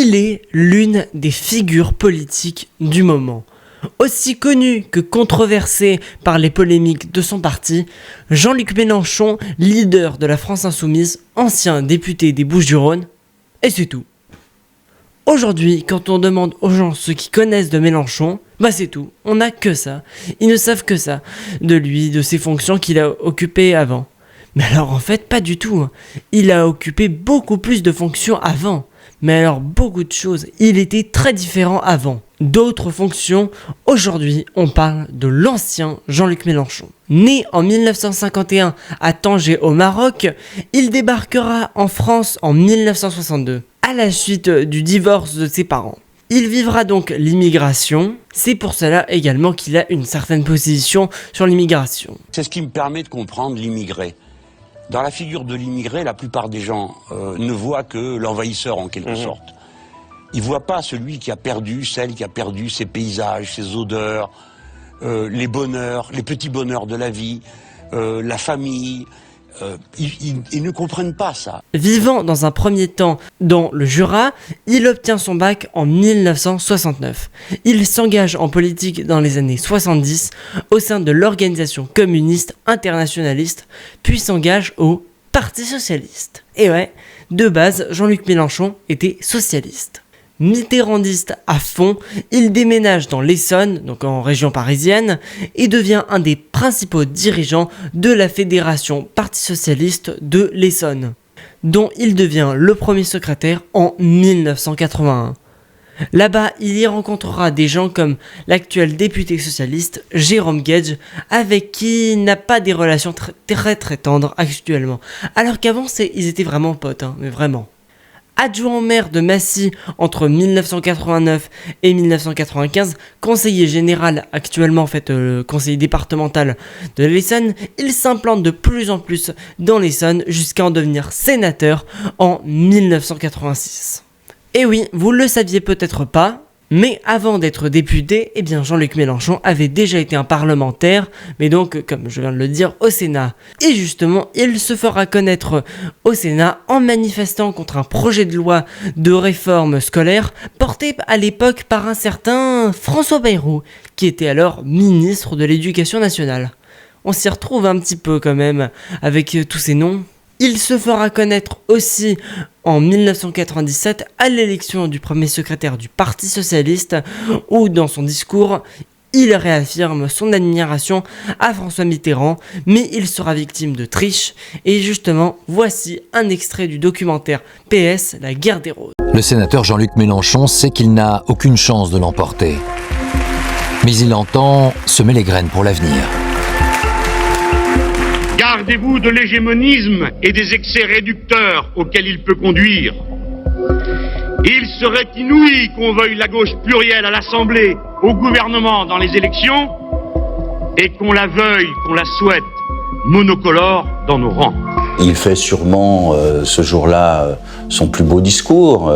Il est l'une des figures politiques du moment. Aussi connu que controversé par les polémiques de son parti, Jean-Luc Mélenchon, leader de la France Insoumise, ancien député des Bouches-du-Rhône, et c'est tout. Aujourd'hui, quand on demande aux gens ce qu'ils connaissent de Mélenchon, c'est tout, on n'a que ça. Ils ne savent que ça, de lui, de ses fonctions qu'il a occupées avant. Mais alors en fait, pas du tout. Il a occupé beaucoup plus de fonctions avant. Mais alors beaucoup de choses, il était très différent avant. D'autres fonctions, aujourd'hui on parle de l'ancien Jean-Luc Mélenchon. Né en 1951 à Tanger au Maroc, il débarquera en France en 1962, à la suite du divorce de ses parents. Il vivra donc l'immigration, c'est pour cela également qu'il a une certaine position sur l'immigration. C'est ce qui me permet de comprendre l'immigré. Dans la figure de l'immigré, la plupart des gens ne voient que l'envahisseur en quelque sorte. Ils ne voient pas celui qui a perdu, celle qui a perdu ses paysages, ses odeurs, les bonheurs, les petits bonheurs de la vie, la famille. Ils ne comprennent pas ça. Vivant dans un premier temps dans le Jura, il obtient son bac en 1969. Il s'engage en politique dans les années 70 au sein de l'organisation communiste internationaliste, puis s'engage au Parti socialiste. Et ouais, de base, Jean-Luc Mélenchon était socialiste. Mitterrandiste à fond, il déménage dans l'Essonne, donc en région parisienne, et devient un des principaux dirigeants de la Fédération Parti Socialiste de l'Essonne, dont il devient le premier secrétaire en 1981. Là-bas, il y rencontrera des gens comme l'actuel député socialiste Jérôme Guedj, avec qui il n'a pas des relations très tendres actuellement, alors qu'avant ils étaient vraiment potes, mais vraiment. Adjoint au maire de Massy entre 1989 et 1995, conseiller général actuellement conseiller départemental de l'Essonne, il s'implante de plus en plus dans l'Essonne jusqu'à en devenir sénateur en 1986. Et oui, vous le saviez peut-être pas, mais avant d'être député, Jean-Luc Mélenchon avait déjà été un parlementaire, mais donc, comme je viens de le dire, au Sénat. Et justement, il se fera connaître au Sénat en manifestant contre un projet de loi de réforme scolaire porté à l'époque par un certain François Bayrou, qui était alors ministre de l'Éducation nationale. On s'y retrouve un petit peu quand même, avec tous ces noms. Il se fera connaître aussi en 1997 à l'élection du premier secrétaire du Parti Socialiste, où dans son discours, il réaffirme son admiration à François Mitterrand, mais il sera victime de triche. Et justement, voici un extrait du documentaire PS, la guerre des roses. Le sénateur Jean-Luc Mélenchon sait qu'il n'a aucune chance de l'emporter. Mais il entend semer les graines pour l'avenir. Gardez-vous de l'hégémonisme et des excès réducteurs auxquels il peut conduire. Il serait inouï qu'on veuille la gauche plurielle à l'Assemblée, au gouvernement dans les élections, et qu'on la veuille, qu'on la souhaite, monocolore dans nos rangs. Il fait sûrement ce jour-là son plus beau discours,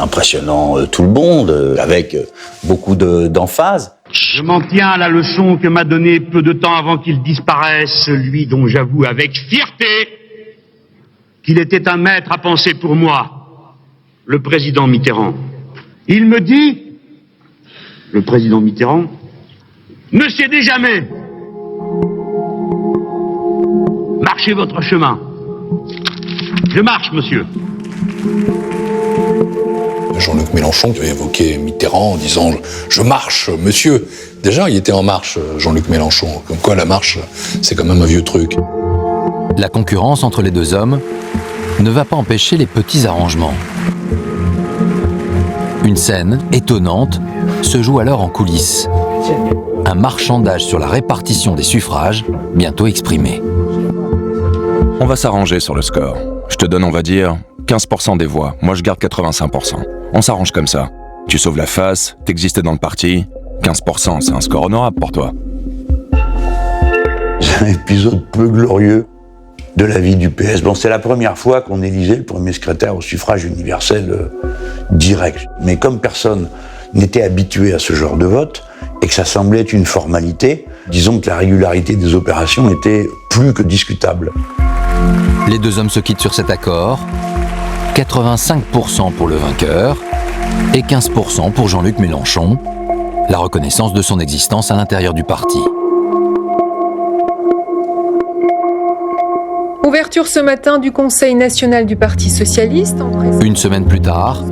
impressionnant tout le monde, avec beaucoup d'emphase. Je m'en tiens à la leçon que m'a donnée peu de temps avant qu'il disparaisse, celui dont j'avoue avec fierté qu'il était un maître à penser pour moi, le président Mitterrand. Il me dit, le président Mitterrand, ne cédez jamais. Marchez votre chemin. Je marche, monsieur. Jean-Luc Mélenchon qui avait évoqué Mitterrand en disant « Je marche, monsieur ». Déjà, il était en marche, Jean-Luc Mélenchon. Comme quoi, la marche, c'est quand même un vieux truc. La concurrence entre les deux hommes ne va pas empêcher les petits arrangements. Une scène étonnante se joue alors en coulisses. Un marchandage sur la répartition des suffrages, bientôt exprimé. On va s'arranger sur le score. Je te donne, on va dire, 15% des voix. Moi, je garde 85%. On s'arrange comme ça. Tu sauves la face, t'existes dans le parti. 15%, c'est un score honorable pour toi. C'est un épisode peu glorieux de la vie du PS. Bon, c'est la première fois qu'on élisait le premier secrétaire au suffrage universel direct. Mais comme personne n'était habitué à ce genre de vote, et que ça semblait être une formalité, disons que la régularité des opérations était plus que discutable. Les deux hommes se quittent sur cet accord. 85% pour le vainqueur et 15% pour Jean-Luc Mélenchon, la reconnaissance de son existence à l'intérieur du parti. Ouverture ce matin du Conseil national du Parti socialiste. Une semaine plus tard,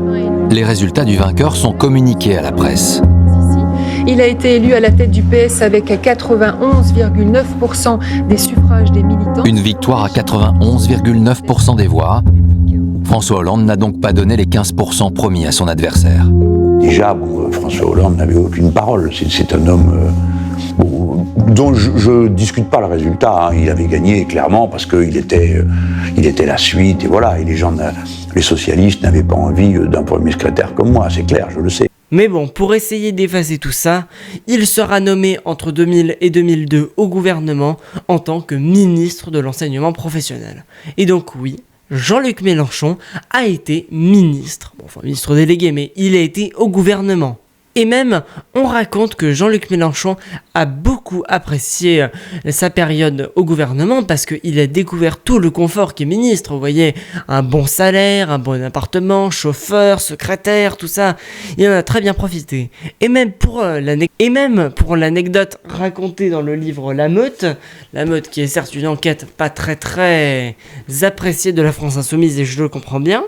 les résultats du vainqueur sont communiqués à la presse. Il a été élu à la tête du PS avec 91,9% des suffrages des militants. Une victoire à 91,9% des voix. François Hollande n'a donc pas donné les 15% promis à son adversaire. Déjà, François Hollande n'avait aucune parole. C'est un homme dont je ne discute pas le résultat. Il avait gagné clairement parce qu'il était la suite. Et voilà. Et les socialistes n'avaient pas envie d'un premier secrétaire comme moi. C'est clair, je le sais. Mais bon, pour essayer d'effacer tout ça, il sera nommé entre 2000 et 2002 au gouvernement en tant que ministre de l'enseignement professionnel. Et donc oui, Jean-Luc Mélenchon a été ministre. Bon, enfin ministre délégué, mais il a été au gouvernement. Et même, on raconte que Jean-Luc Mélenchon a beaucoup apprécié sa période au gouvernement parce qu'il a découvert tout le confort qu'est ministre. Vous voyez, un bon salaire, un bon appartement, chauffeur, secrétaire, tout ça. Il en a très bien profité. Et même pour l'anecdote racontée dans le livre La Meute qui est certes une enquête pas très appréciée de la France Insoumise et je le comprends bien,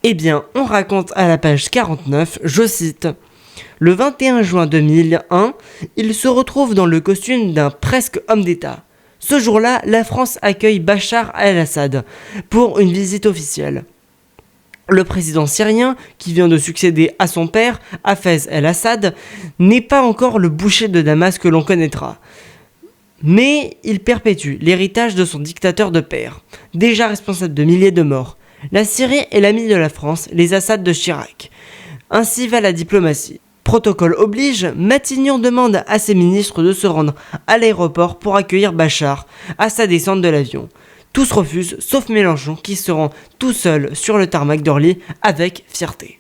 eh bien, on raconte à la page 49, je cite... Le 21 juin 2001, il se retrouve dans le costume d'un presque homme d'État. Ce jour-là, la France accueille Bachar el-Assad pour une visite officielle. Le président syrien, qui vient de succéder à son père, Hafez el-Assad, n'est pas encore le boucher de Damas que l'on connaîtra. Mais il perpétue l'héritage de son dictateur de père, déjà responsable de milliers de morts. La Syrie est l'ami de la France, les Assad de Chirac. Ainsi va la diplomatie. Protocole oblige, Matignon demande à ses ministres de se rendre à l'aéroport pour accueillir Bachar à sa descente de l'avion. Tous refusent, sauf Mélenchon qui se rend tout seul sur le tarmac d'Orly avec fierté.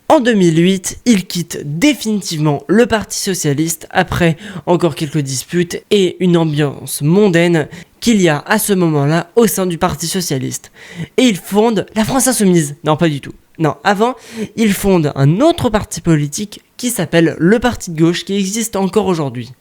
En 2008, il quitte définitivement le Parti socialiste après encore quelques disputes et une ambiance mondaine qu'il y a à ce moment-là au sein du Parti socialiste. Et il fonde la France Insoumise. Non, pas du tout. Non, avant, il fonde un autre parti politique qui s'appelle le Parti de gauche qui existe encore aujourd'hui.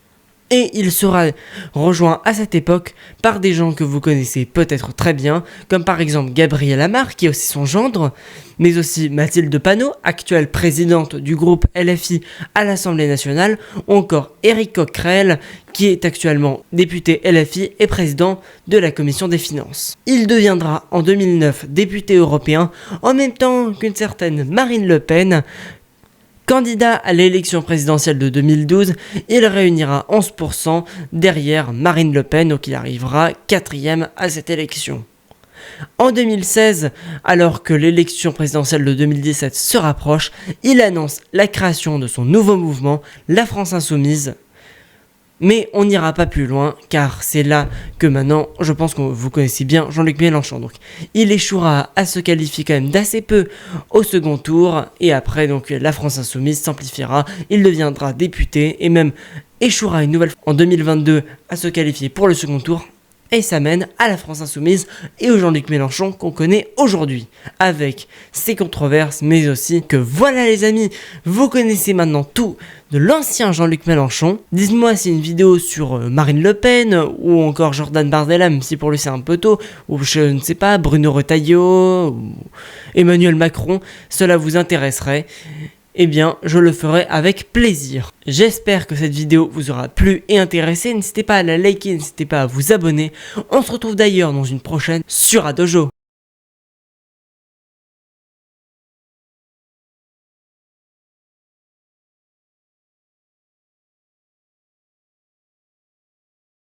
Et il sera rejoint à cette époque par des gens que vous connaissez peut-être très bien, comme par exemple Gabriel Amar, qui est aussi son gendre, mais aussi Mathilde Panot, actuelle présidente du groupe LFI à l'Assemblée nationale, ou encore Éric Coquerel, qui est actuellement député LFI et président de la Commission des Finances. Il deviendra en 2009 député européen, en même temps qu'une certaine Marine Le Pen. Candidat à l'élection présidentielle de 2012, il réunira 11% derrière Marine Le Pen, donc il arrivera 4e à cette élection. En 2016, alors que l'élection présidentielle de 2017 se rapproche, il annonce la création de son nouveau mouvement, la France Insoumise. Mais on n'ira pas plus loin, car c'est là que maintenant, je pense que vous connaissez bien Jean-Luc Mélenchon. Donc, il échouera à se qualifier quand même d'assez peu au second tour, et après, donc, la France Insoumise s'amplifiera, il deviendra député, et même échouera une nouvelle fois en 2022 à se qualifier pour le second tour, et ça mène à la France Insoumise et au Jean-Luc Mélenchon qu'on connaît aujourd'hui, avec ses controverses, mais aussi que voilà les amis, vous connaissez maintenant tout de l'ancien Jean-Luc Mélenchon. Dites-moi si une vidéo sur Marine Le Pen, ou encore Jordan Bardella, même si pour lui c'est un peu tôt, ou je ne sais pas, Bruno Retailleau, ou Emmanuel Macron, cela vous intéresserait. Eh bien, je le ferai avec plaisir. J'espère que cette vidéo vous aura plu et intéressé. N'hésitez pas à la liker, n'hésitez pas à vous abonner. On se retrouve d'ailleurs dans une prochaine sur Adojo.